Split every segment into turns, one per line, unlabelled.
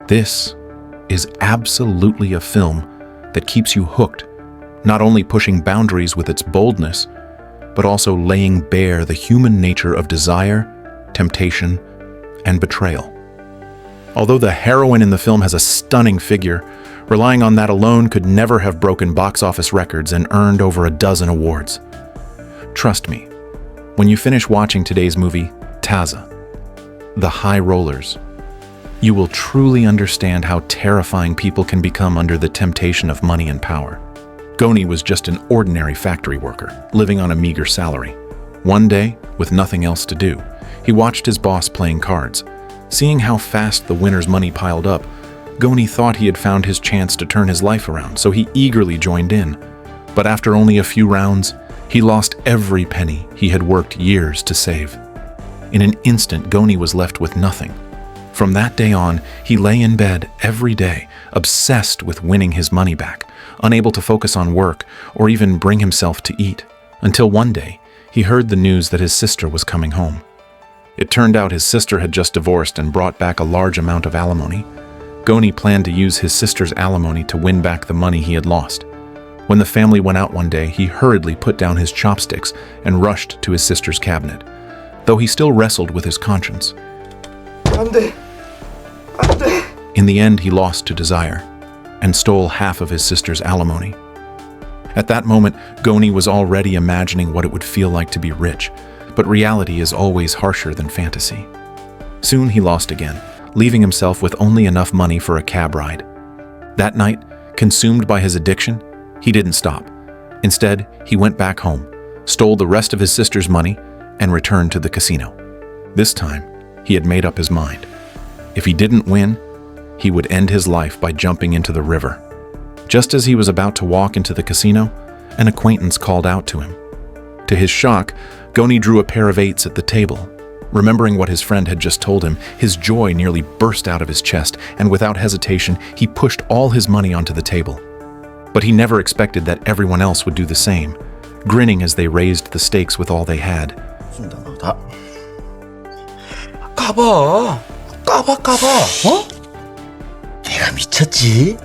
This is absolutely a film that keeps you hooked, not only pushing boundaries with its boldness, but also laying bare the human nature of desire, temptation, and betrayal. Although the heroine in the film has a stunning figure, relying on that alone could never have broken box office records and earned over a dozen awards. Trust me, when you finish watching today's movie, Tazza, The High Rollers, you will truly understand how terrifying people can become under the temptation of money and power. Goon was just an ordinary factory worker, living on a meager salary. One day, with nothing else to do, he watched his boss playing cards. Seeing how fast the winner's money piled up, Goon thought he had found his chance to turn his life around, so he eagerly joined in. But after only a few rounds, he lost every penny he had worked years to save. In an instant, Goon was left with nothing. From that day on, he lay in bed every day, obsessed with winning his money back, unable to focus on work or even bring himself to eat, until one day he heard the news that his sister was coming home. It turned out his sister had just divorced and brought back a large amount of alimony. Goon planned to use his sister's alimony to win back the money he had lost. When the family went out one day, he hurriedly put down his chopsticks and rushed to his sister's cabinet, though he still wrestled with his conscience. In the end, he lost to desire and stole half of his sister's alimony. At that moment, Goon was already imagining what it would feel like to be rich, but reality is always harsher than fantasy. Soon he lost again, leaving himself with only enough money for a cab ride. That night, consumed by his addiction, he didn't stop. Instead, he went back home, stole the rest of his sister's money, and returned to the casino. This time, he had made up his mind. If he didn't win, he would end his life by jumping into the river. Just as he was about to walk into the casino, an acquaintance called out to him. To his shock, Goon drew a pair of eights at the table. Remembering what his friend had just told him, his joy nearly burst out of his chest, and without hesitation, he pushed all his money onto the table. But he never expected that everyone else would do the same, grinning as they raised the stakes with all they had.
까봐. 어? 내가 미쳤지?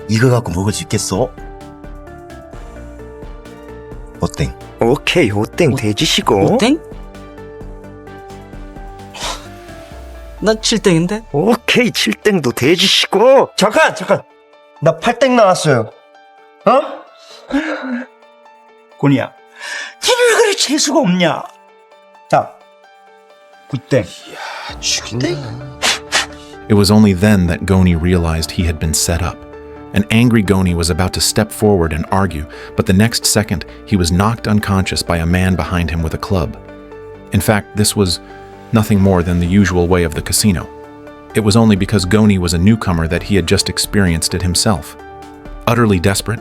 이거 갖고 먹을 수 있겠어? 오땡.
오케이, 오땡 돼지시고.
오땡? 난 7땡인데?
오케이, 7땡도 돼지시고.
잠깐! 나 8땡 나왔어요. 어?
고니야, 니를 그리 재수가 없냐? 자, 9땡.
It was only then that Goon realized he had been set up. An angry Goon was about to step forward and argue, but the next second he was knocked unconscious by a man behind him with a club. In fact, this was nothing more than the usual way of the casino. It was only because Goon was a newcomer that he had just experienced it himself. Utterly desperate,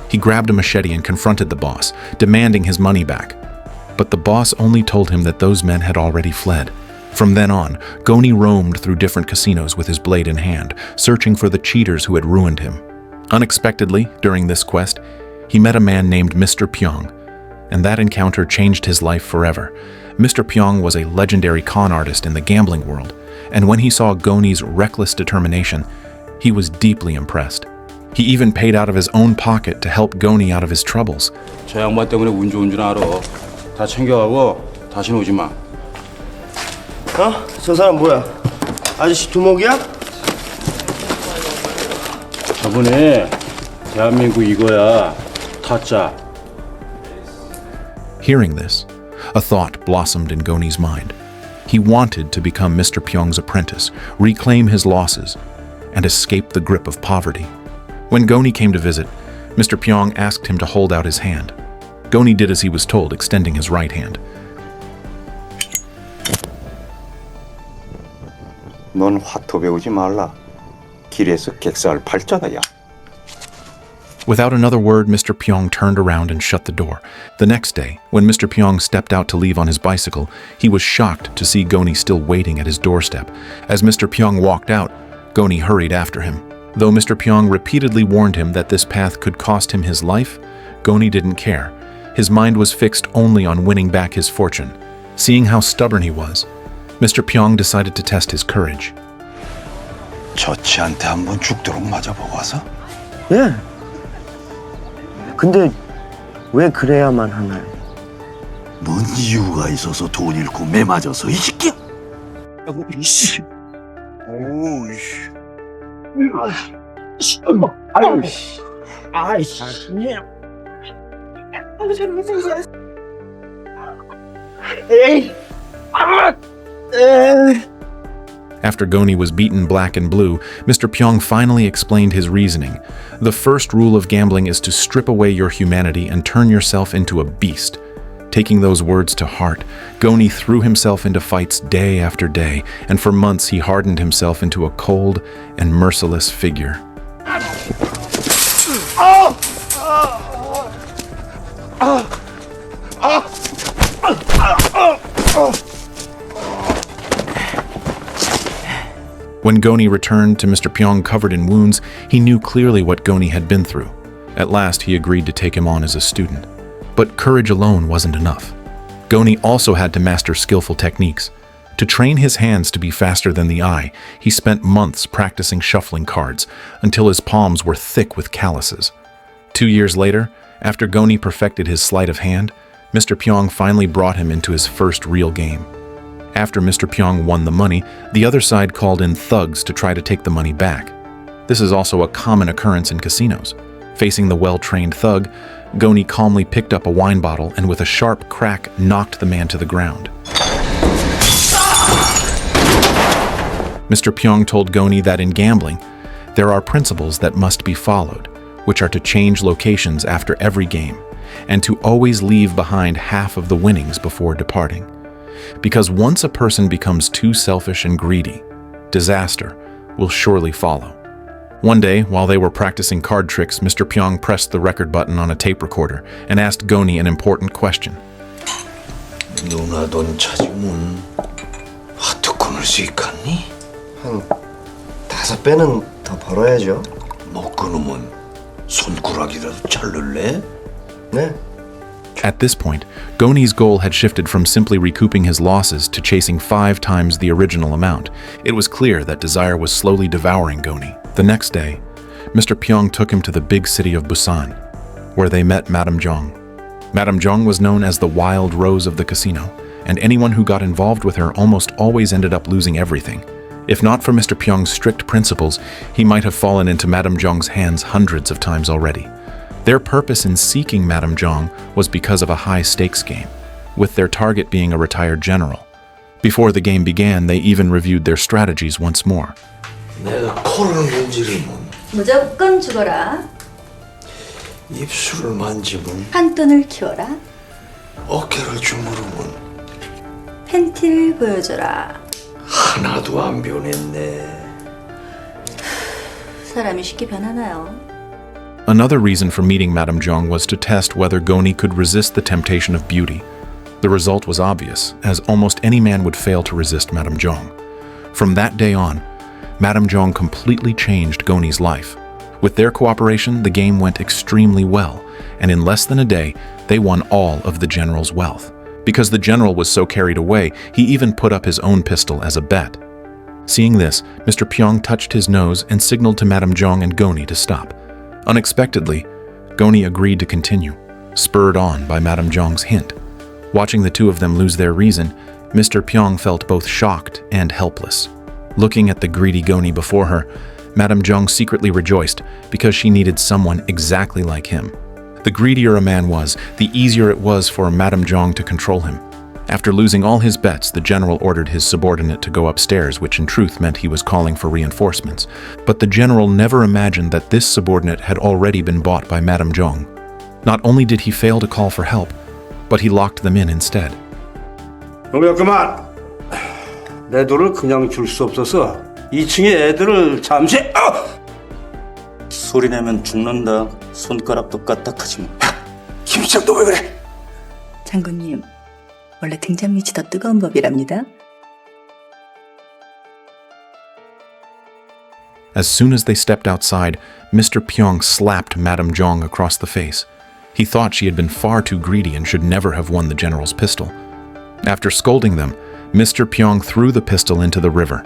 he grabbed a machete and confronted the boss, demanding his money back. But the boss only told him that those men had already fled. From then on, Goon roamed through different casinos with his blade in hand, searching for the cheaters who had ruined him. Unexpectedly, during this quest, he met a man named Mr. Pyong, and that encounter changed his life forever. Mr. Pyong was a legendary con artist in the gambling world, and when he saw Goon's reckless determination, he was deeply impressed. He even paid out of his own pocket to help Goon out of his troubles.
저 양반 때문에 운 좋은 줄 알아. 다 챙겨가고 다시는 오지 마.
어? 저 사람 뭐야? 아저씨 두목이야?
저번에 대한민국 이거야. 타짜.
Hearing this, a thought blossomed in Goon's mind. He wanted to become Mr. Pyong's apprentice, reclaim his losses, and escape the grip of poverty. When Goon came to visit, Mr. Pyong asked him to hold out his hand. Goon did as he was told, extending his right hand.
넌 화토 배우지 말라. 길에서 객사를 팔잖아, 야.
Without another word, Mr. Pyong turned around and shut the door. The next day, when Mr. Pyong stepped out to leave on his bicycle, he was shocked to see Goon still waiting at his doorstep. As Mr. Pyong walked out, Goon hurried after him. Though Mr. Pyong repeatedly warned him that this path could cost him his life, Goon didn't care. His mind was fixed only on winning back his fortune. Seeing how stubborn he was, Mr. Pyong decided to test his courage.
저치한테 한번 죽도록 맞아보고 와서?
예. 근데 왜 그래야만 하나요?
뭔 이유가 있어서 돈 잃고 매 맞아서 이 새끼야?
이씨.
After Goni was beaten black and blue, Mr. Pyong finally explained his reasoning. The first rule of gambling is to strip away your humanity and turn yourself into a beast. Taking those words to heart, Goni threw himself into fights day after day, and for months he hardened himself into a cold and merciless figure. When Goni returned to Mr. Pyong covered in wounds, he knew clearly what Goni had been through. At last, he agreed to take him on as a student. But courage alone wasn't enough. Goni also had to master skillful techniques. To train his hands to be faster than the eye, he spent months practicing shuffling cards until his palms were thick with calluses. 2 years later, after Goni perfected his sleight of hand, Mr. Pyong finally brought him into his first real game. After Mr. Pyong won the money, the other side called in thugs to try to take the money back. This is also a common occurrence in casinos. Facing the well-trained thug, Goni calmly picked up a wine bottle and with a sharp crack knocked the man to the ground. Mr. Pyong told Goni that in gambling, there are principles that must be followed, which are to change locations after every game, and to always leave behind half of the winnings before departing. Because once a person becomes too selfish and greedy, disaster will surely follow. One day, while they were practicing card tricks, Mr. Pyong pressed the record button on a tape recorder and asked Goni an important question.
누나 돈 찾으면 화투 끊을 수 있겠니?
한 5배는 더 벌어야죠.
못 끊으면 손가락이라도 자를래?
네.
At this point, Goni's goal had shifted from simply recouping his losses to chasing 5 times the original amount. It was clear that desire was slowly devouring Goni. The next day, Mr. Pyong took him to the big city of Busan, where they met Madame Jong. Madame Jong was known as the Wild Rose of the casino, and anyone who got involved with her almost always ended up losing everything. If not for Mr. Pyong's strict principles, he might have fallen into Madame Jong's hands hundreds of times already. Their purpose in seeking Madame Jong was because of a high-stakes game, with their target being a retired general. Before the game began, they even reviewed their strategies once more.
내가 코를 문지르면
무조건 죽어라.
입술을 만지면
한돈을 키워라.
어깨를 주무르면
팬티를 보여줘라.
하나도 안 변했네.
사람이 쉽게 변하나요?
Another reason for meeting Madame Jong was to test whether Goni could resist the temptation of beauty. The result was obvious, as almost any man would fail to resist Madame Jong. From that day on, Madame Jong completely changed Goni's life. With their cooperation, the game went extremely well, and in less than a day, they won all of the general's wealth. Because the general was so carried away, he even put up his own pistol as a bet. Seeing this, Mr. Pyong touched his nose and signaled to Madame Jong and Goni to stop. Unexpectedly, Goni agreed to continue, spurred on by Madame Jong's hint. Watching the two of them lose their reason, Mr. Pyong felt both shocked and helpless. Looking at the greedy Goni before her, Madame Jong secretly rejoiced because she needed someone exactly like him. The greedier a man was, the easier it was for Madame Jong to control him. After losing all his bets, the general ordered his subordinate to go upstairs, which in truth meant he was calling for reinforcements. But the general never imagined that this subordinate had already been bought by Madame Jong. Not only did he fail to call for help, but he locked them in instead.
야, 그만! 내 돈을 그냥 줄 수 없어서 2층에 애들을 잠시...
소리 내면 죽는다. 손가락도 까딱하지 마.
김치장 너 왜 그래?
장군님, 원래 등잔 밑이 더 뜨거운 법이랍니다.
As soon as they stepped outside, Mr. Pyong slapped Madame Jong across the face. He thought she had been far too greedy and should never have won the general's pistol. After scolding them, Mr. Pyong threw the pistol into the river.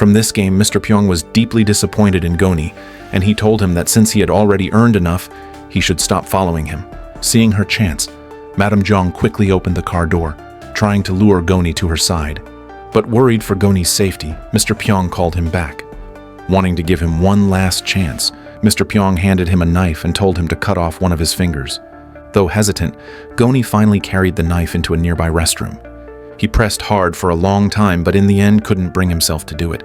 From this game, Mr. Pyong was deeply disappointed in Goni, and he told him that since he had already earned enough, he should stop following him. Seeing her chance, Madame Zhang quickly opened the car door, trying to lure Goni to her side. But worried for Goni's safety, Mr. Pyong called him back. Wanting to give him one last chance, Mr. Pyong handed him a knife and told him to cut off one of his fingers. Though hesitant, Goni finally carried the knife into a nearby restroom. He pressed hard for a long time, but in the end couldn't bring himself to do it.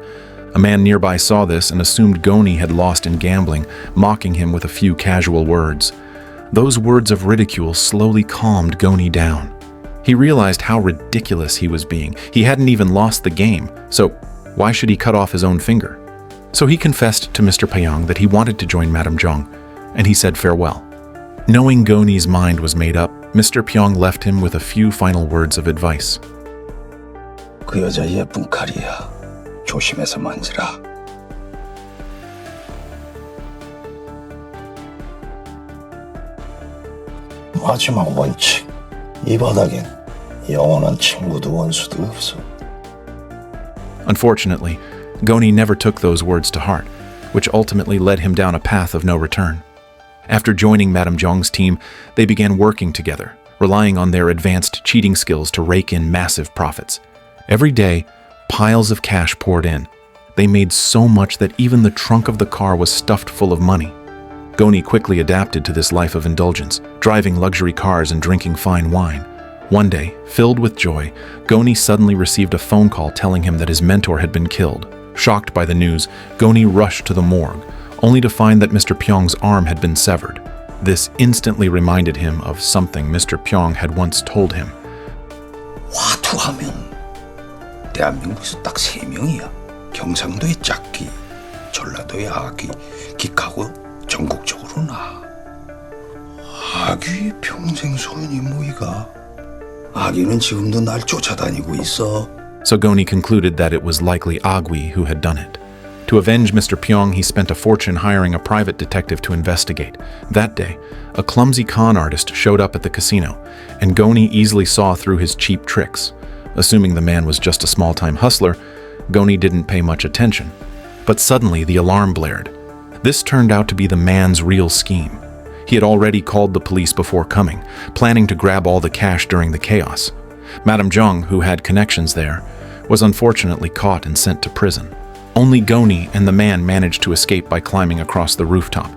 A man nearby saw this and assumed Goni had lost in gambling, mocking him with a few casual words. Those words of ridicule slowly calmed Goni down. He realized how ridiculous he was being. He hadn't even lost the game, so why should he cut off his own finger? So he confessed to Mr. Pyong that he wanted to join Madame Zhang, and he said farewell. Knowing Goni's mind was made up, Mr. Pyong left him with a few final words of advice.
그 여자 예쁜 칼이야. 조심해서 만지라. 마지막 원칙. 이 바닥엔 영원한 친구도 원수도 없어.
Unfortunately, Goni never took those words to heart, which ultimately led him down a path of no return. After joining Madame Zhang's team, they began working together, relying on their advanced cheating skills to rake in massive profits. Every day, piles of cash poured in. They made so much that even the trunk of the car was stuffed full of money. Goni quickly adapted to this life of indulgence, driving luxury cars and drinking fine wine. One day, filled with joy, Goni suddenly received a phone call telling him that his mentor had been killed. Shocked by the news, Goni rushed to the morgue, only to find that Mr. Pyong's arm had been severed. This instantly reminded him of something Mr. Pyong had once told him.
화투하면 대한민국에서 딱 3명이야. 경상도의 짝기, 전라도의 아기, 기하고 전국적으로 나. 아기의 평생 소원이 뭐이가? 아기는 지금도 날 쫓아다니고 있어.
So Goni concluded that it was likely Agui who had done it. To avenge Mr. Pyong, he spent a fortune hiring a private detective to investigate. That day, a clumsy con artist showed up at the casino, and Goni easily saw through his cheap tricks. Assuming the man was just a small-time hustler, Goni didn't pay much attention. But suddenly, the alarm blared. This turned out to be the man's real scheme. He had already called the police before coming, planning to grab all the cash during the chaos. Madame Zhang, who had connections there, was unfortunately caught and sent to prison. Only Goni and the man managed to escape by climbing across the rooftop.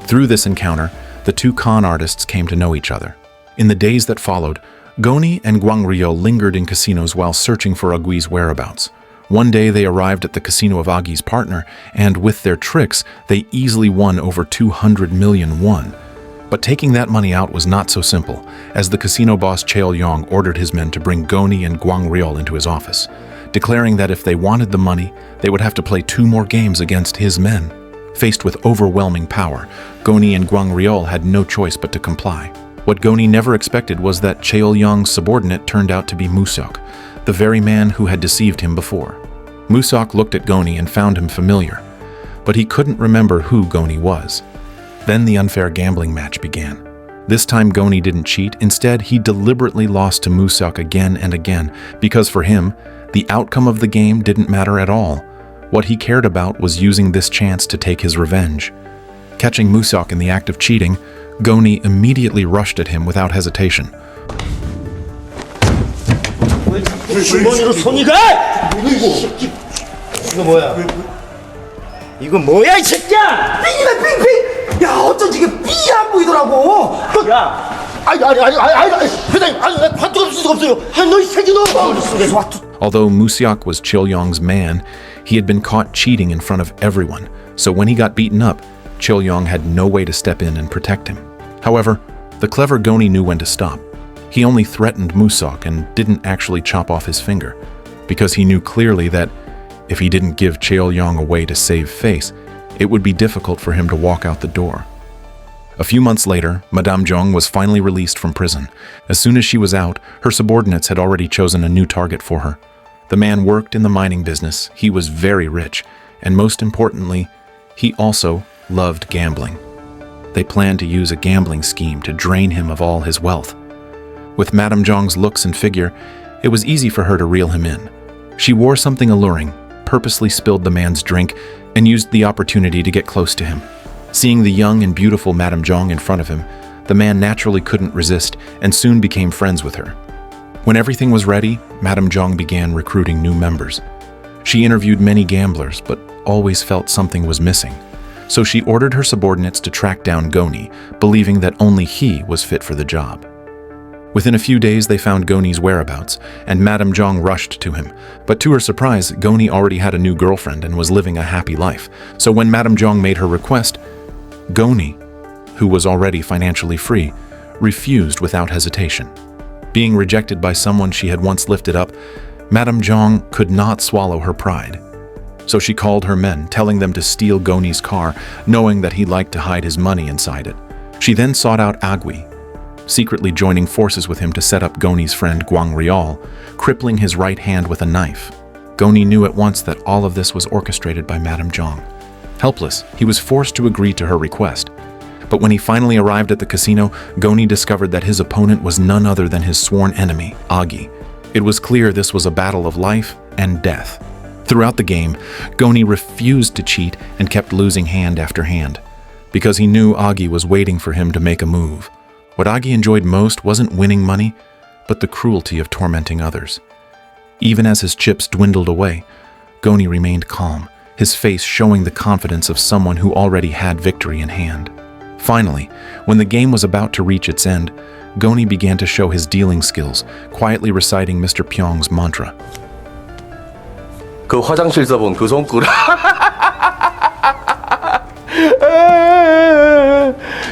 Through this encounter, the two con artists came to know each other. In the days that followed, Goni and Guangrio lingered in casinos while searching for Agui's whereabouts. One day they arrived at the casino of Agui's partner, and with their tricks, they easily won over 200 million won. But taking that money out was not so simple, as the casino boss Cheol-yong ordered his men to bring Goni and Guangrio into his office, declaring that if they wanted the money, they would have to play 2 more games against his men. Faced with overwhelming power, Goni and Guangrio had no choice but to comply. What Goni never expected was that Cheol-yong's subordinate turned out to be Musok, the very man who had deceived him before. Musok looked at Goni and found him familiar, but he couldn't remember who Goni was. Then the unfair gambling match began. This time Goni didn't cheat, instead he deliberately lost to Musok again and again, because for him, the outcome of the game didn't matter at all. What he cared about was using this chance to take his revenge. Catching Musok in the act of cheating, Goni immediately rushed at him without hesitation.
주머니로 손이 가! 이거 뭐야? 이거 뭐야 이 새끼야! 삥이네 삥삥! 야 어쩐지 이게 삥이 안 보이더라고! 야! 아니 회장님 아니 화투가 없을 수가 없어요! 아니 너 이 새끼 너! 머릿속에서 화투!
Although Musok was Cheol-yong's man, he had been caught cheating in front of everyone, so when he got beaten up, Cheol-yong had no way to step in and protect him. However, the clever Goni knew when to stop. He only threatened Musok and didn't actually chop off his finger, because he knew clearly that if he didn't give Cheol-yong a way to save face, it would be difficult for him to walk out the door. A few months later, Madame Zhang was finally released from prison. As soon as she was out, her subordinates had already chosen a new target for her. The man worked in the mining business, he was very rich, and most importantly, he also loved gambling. they planned to use a gambling scheme to drain him of all his wealth. With Madame Zhang's looks and figure, it was easy for her to reel him in. She wore something alluring, purposely spilled the man's drink, and used the opportunity to get close to him. Seeing the young and beautiful Madame Zhang in front of him, the man naturally couldn't resist and soon became friends with her. When everything was ready, Madame Zhang began recruiting new members. She interviewed many gamblers, but always felt something was missing. So she ordered her subordinates to track down Goni, believing that only he was fit for the job. Within a few days, they found Goni's whereabouts, and Madame Zhang rushed to him. But to her surprise, Goni already had a new girlfriend and was living a happy life. So when Madame Zhang made her request, Goni, who was already financially free, refused without hesitation. Being rejected by someone she had once lifted up, Madame Zhang could not swallow her pride. So she called her men, telling them to steal Goni's car, knowing that he liked to hide his money inside it. She then sought out Agui, secretly joining forces with him to set up Goni's friend Guangrial, crippling his right hand with a knife. Goni knew at once that all of this was orchestrated by Madame Zhang. Helpless, he was forced to agree to her request. But when he finally arrived at the casino, Goni discovered that his opponent was none other than his sworn enemy, Agi. It was clear this was a battle of life and death. Throughout the game, Goni refused to cheat and kept losing hand after hand, because he knew Agi was waiting for him to make a move. What Agi enjoyed most wasn't winning money, but the cruelty of tormenting others. Even as his chips dwindled away, Goni remained calm, his face showing the confidence of someone who already had victory in hand. Finally, when the game was about to reach its end, Goni began to show his dealing skills, quietly reciting Mr. Pyong's mantra.
그 화장실에서 본 그 손가락.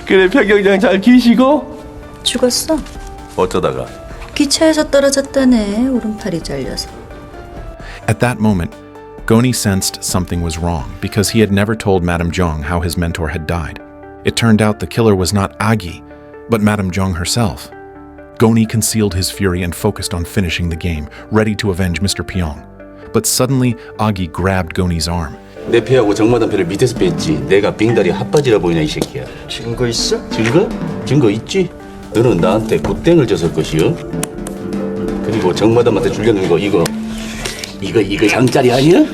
그래, 평경장 잘 기시고?
죽었어.
어쩌다가?
기차에서 떨어졌다네. 오른팔이 잘려서.
At that moment, Goni sensed something was wrong because he had never told Madame Zhang how his mentor had died. It turned out the killer was not Agi, but Madame Zhang herself. Goni concealed his fury and focused on finishing the game, ready to avenge Mr. Pyong. But suddenly, Agi grabbed Goni's arm.
내 패하고 정마담 패를 밑에서 뺐지. 내가 빙다리 핫바지라 보이냐 이 새끼야.
증거 있어?
증거? 증거 있지. 너는 나한테 굿땡을 줬을 것이요. 그리고 정마담한테 줄려는 거 이거 장짜리 아니야?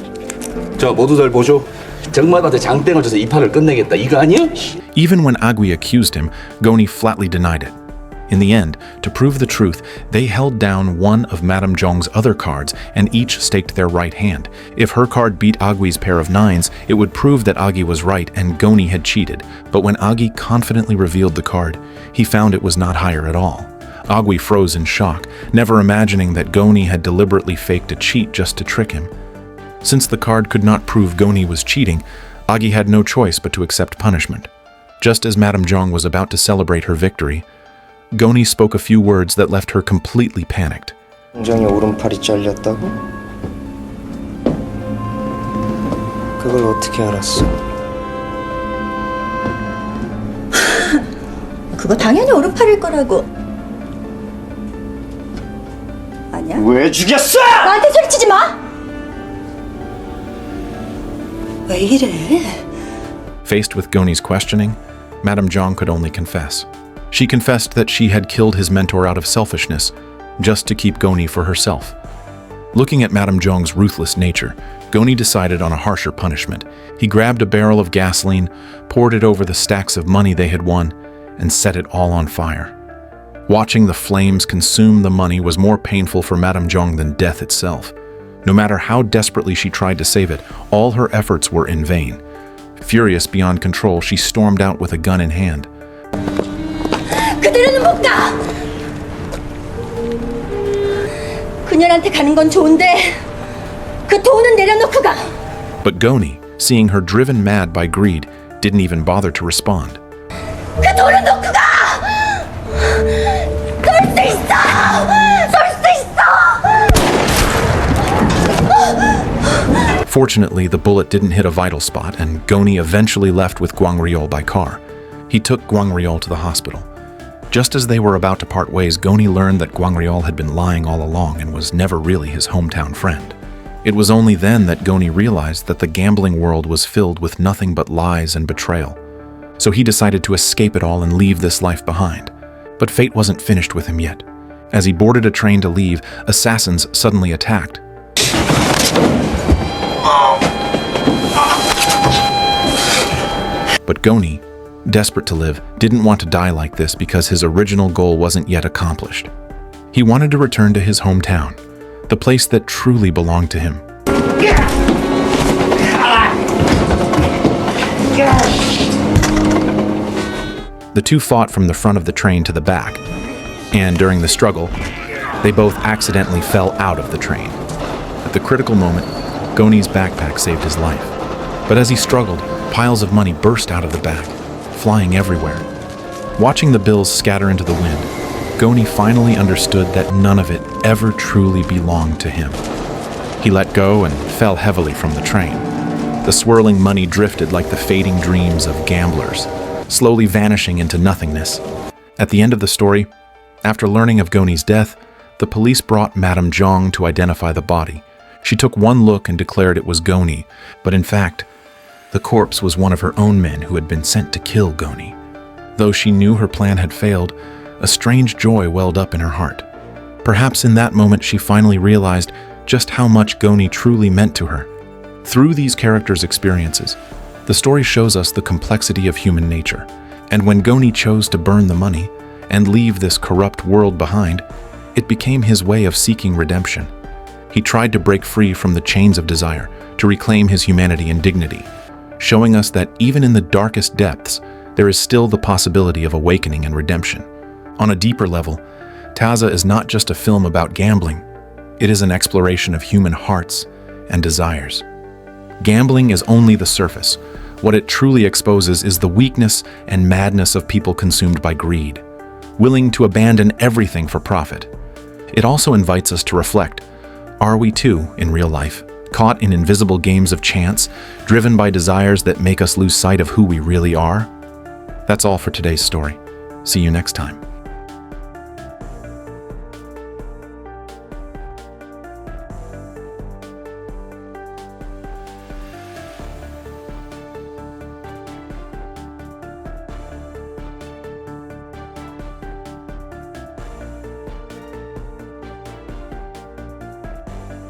자, 모두 잘 보쇼. 정마담한테 장땡을 줘서 이 판을 끝내겠다. 이거 아니야?
Even when Agui accused him, Goni flatly denied it. In the end, to prove the truth, they held down one of Madame Zhang's other cards and each staked their right hand. If her card beat Agui's pair of nines, it would prove that Agi was right and Goni had cheated. But when Agi confidently revealed the card, he found it was not higher at all. Agui froze in shock, never imagining that Goni had deliberately faked a cheat just to trick him. Since the card could not prove Goni was cheating, Agi had no choice but to accept punishment. Just as Madame Zhang was about to celebrate her victory, Goni spoke a few words that left her completely panicked.
굉장히 오른팔이 잘렸다고? 그걸 어떻게 알았어?
그거 당연히 오른팔일 거라고. 아니야?
왜 죽였어?
나한테 소리치지 마! 왜 이래?
Faced with Goni's questioning, Madame Zhang could only confess. She confessed that she had killed his mentor out of selfishness, just to keep Goni for herself. Looking at Madame Zhang's ruthless nature, Goni decided on a harsher punishment. He grabbed a barrel of gasoline, poured it over the stacks of money they had won, and set it all on fire. Watching the flames consume the money was more painful for Madame Zhang than death itself. No matter how desperately she tried to save it, all her efforts were in vain. Furious beyond control, she stormed out with a gun in hand.
그대로는 못 가! 그녀한테 가는 건 좋은데 그 돈은 내려놓고 가!
But Goni, seeing her driven mad by greed, didn't even bother to respond.
그 돈은 놓고 가! 쏠 수 있어! 쏠 수 있어!
Fortunately, the bullet didn't hit a vital spot, and Goni eventually left with Guangriol by car. He took Guangriol to the hospital. Just as they were about to part ways, Goni learned that Guangriol had been lying all along and was never really his hometown friend. It was only then that Goni realized that the gambling world was filled with nothing but lies and betrayal. So he decided to escape it all and leave this life behind. But fate wasn't finished with him yet. As he boarded a train to leave, assassins suddenly attacked. But Goni, desperate to live, didn't want to die like this because his original goal wasn't yet accomplished. He wanted to return to his hometown, the place that truly belonged to him. The two fought from the front of the train to the back, and during the struggle, they both accidentally fell out of the train. At the critical moment, Goni's backpack saved his life. But as he struggled, piles of money burst out of the bag, flying everywhere. Watching the bills scatter into the wind, Goni finally understood that none of it ever truly belonged to him. He let go and fell heavily from the train. The swirling money drifted like the fading dreams of gamblers, slowly vanishing into nothingness. At the end of the story, after learning of Goni's death, the police brought Madame Zhang to identify the body. She took one look and declared it was Goni, but in fact, the corpse was one of her own men who had been sent to kill Goni. Though she knew her plan had failed, a strange joy welled up in her heart. Perhaps in that moment she finally realized just how much Goni truly meant to her. Through these characters' experiences, the story shows us the complexity of human nature, and when Goni chose to burn the money and leave this corrupt world behind, it became his way of seeking redemption. He tried to break free from the chains of desire, to reclaim his humanity and dignity, showing us that even in the darkest depths, there is still the possibility of awakening and redemption. On a deeper level, Tazza is not just a film about gambling. It is an exploration of human hearts and desires. Gambling is only the surface. What it truly exposes is the weakness and madness of people consumed by greed, willing to abandon everything for profit. It also invites us to reflect. Are we too, in real life, caught in invisible games of chance, driven by desires that make us lose sight of who we really are? That's all for today's story. See you next time.